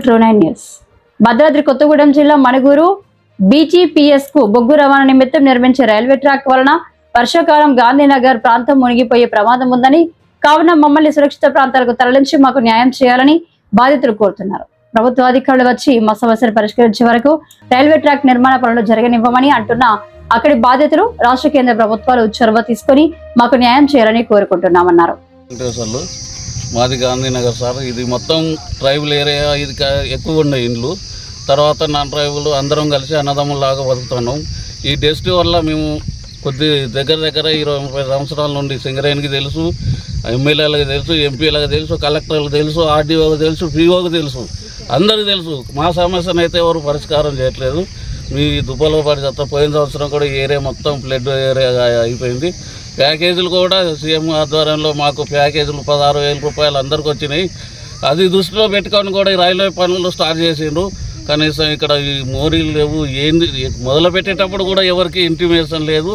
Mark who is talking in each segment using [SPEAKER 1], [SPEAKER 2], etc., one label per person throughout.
[SPEAKER 1] True9 News. Bhadradri Kothagudem జిల్లా మణుగూరు బీజీపీఎస్ కు బొగ్గు రవాణా నిమిత్తం నిర్మించే రైల్వే ట్రాక్ వలన వర్షాకాలం గాంధీనగర్ ప్రాంతం మునిగిపోయే ప్రమాదం ఉందని, కావున మమ్మల్ని సురక్షిత ప్రాంతాలకు తరలించి మాకు న్యాయం చేయాలని బాధితులు కోరుతున్నారు. ప్రభుత్వ అధికారులు వచ్చి మా సమస్యను పరిష్కరించే వరకు రైల్వే ట్రాక్ నిర్మాణ పనులు జరగనివ్వమని అంటున్న అక్కడి బాధితులు రాష్ట్ర కేంద్ర ప్రభుత్వాలు చొరవ తీసుకుని మాకు న్యాయం చేయాలని కోరుకుంటున్నామన్నారు.
[SPEAKER 2] మాది గాంధీనగర్ సార్, ఇది మొత్తం ట్రైబల్ ఏరియా, ఇది ఎక్కువ ఉండే ఇండ్లు. తర్వాత నాన్ ట్రైబుల్ అందరం కలిసి అన్నదమ్ములాగా బతుకుతున్నాం. ఈ డస్ట్ వల్ల మేము కొద్ది దగ్గర 20-30 సంవత్సరాల నుండి సింగరేణికి తెలుసు, ఎమ్మెల్యేలకు తెలుసు, ఎంపీలకు తెలుసు, కలెక్టర్లకు తెలుసు, ఆర్డీఓకి తెలుసు, పీఓకి తెలుసు, అందరికి తెలుసు. మా సమస్యను అయితే ఎవరు పరిష్కారం చేయట్లేదు. మీ దుబ్బలో పడి పోయిన సంవత్సరం కూడా ఏరియా మొత్తం ఫ్లడ్ ఏరియా అయిపోయింది. ప్యాకేజీలు కూడా సీఎం ఆధ్వర్యంలో మాకు ప్యాకేజీలు 16,000 రూపాయలు అందరికి వచ్చినాయి. అది దృష్టిలో పెట్టుకొని కూడా ఈ రైల్వే పనులు స్టార్ట్ చేసిండ్రు. కనీసం ఇక్కడ ఈ మోరీలు లేవు, ఏంది మొదలు పెట్టేటప్పుడు కూడా ఎవరికి ఇంటిమేషన్ లేదు.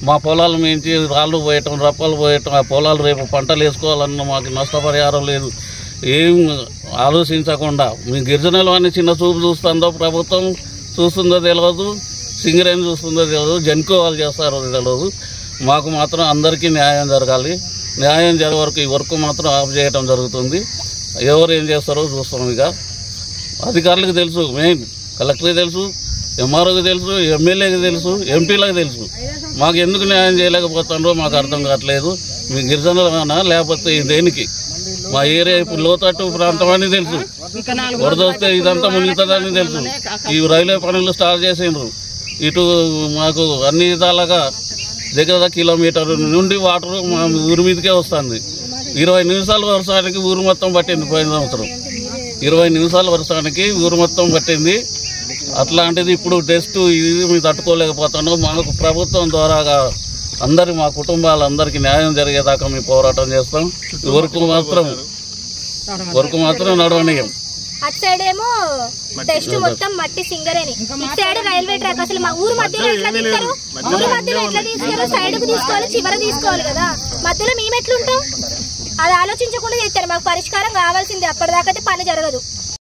[SPEAKER 2] మా పొలాలు మించి రాళ్ళు పోయటం, రప్పలు పోయటం, ఆ పొలాలు రేపు పంటలు వేసుకోవాలన్న మాకు నష్టపరిహారం లేదు. ఏం ఆలోచించకుండా మీ గిరిజనులు అని చిన్న చూపు చూస్తుందో ప్రభుత్వం చూస్తుందో తెలియదు, సింగరేణి చూస్తుందో తెలియదు, జన్కో వాళ్ళు చేస్తారో తెలియదు. మాకు మాత్రం అందరికీ న్యాయం జరగాలి. న్యాయం జరిగే వరకు ఈ వర్క్ మాత్రం ఆఫ్ చేయడం జరుగుతుంది. ఎవరు ఏం చేస్తారో చూస్తాం. ఇక అధికారులకు తెలుసు, మెయిన్ కలెక్టర్కి తెలుసు, ఎంఆర్ఓకి తెలుసు, ఎమ్మెల్యేకి తెలుసు, ఎంపీలకు తెలుసు. మాకు ఎందుకు న్యాయం చేయలేకపోతారో మాకు అర్థం కావట్లేదు. మీ గిరిజనులనా లేకపోతే దేనికి? మా ఏరియా ఇప్పుడు లోతట్టు ప్రాంతం అని తెలుసు, వరద వస్తే ఇదంతా మునుగుతుందని తెలుసు. ఈ రైల్వే పనులు స్టార్ట్ చేసిండ్రు. ఇటు మాకు అన్ని విధాలుగా దగ్గర కిలోమీటర్ నుండి వాటర్ మా ఊరి మీదకే వస్తుంది. 20 నిమిషాల వర్షానికి ఊరు మొత్తం పట్టింది. పోయిన సంవత్సరం 20 నిమిషాల వర్షానికి ఊరు మొత్తం పట్టింది. అట్లాంటిది ఇప్పుడు టెస్ట్ ఇది మేము తట్టుకోలేకపోతున్నాం. మాకు ప్రభుత్వం ద్వారాగా మా కుటుంబాలందరికీ న్యాయం జరిగేదాకా మేము పోరాటం చేస్తాం. వరకు మాత్రం నడవనీయం.
[SPEAKER 3] అటు సైడ్ ఏమో టెస్ట్ మొత్తం మట్టి సింగరేని, ఇటు సైడ్ రైల్వే ట్రాక్. అసలు మా ఊరు మధ్యలో ఎట్లా తీస్తారు? ఊరు మధ్యలో ఎట్లా తీసుకెళ్ళి సైడ్ కు తీసుకోవాలి, చివర తీసుకోవాలి కదా. మధ్యలో మేము ఎట్లుంటాం? అది ఆలోచించకుండా చేస్తారు. మాకు పరిష్కారం కావాల్సింది. అప్పటిదాకా పని జరగదు.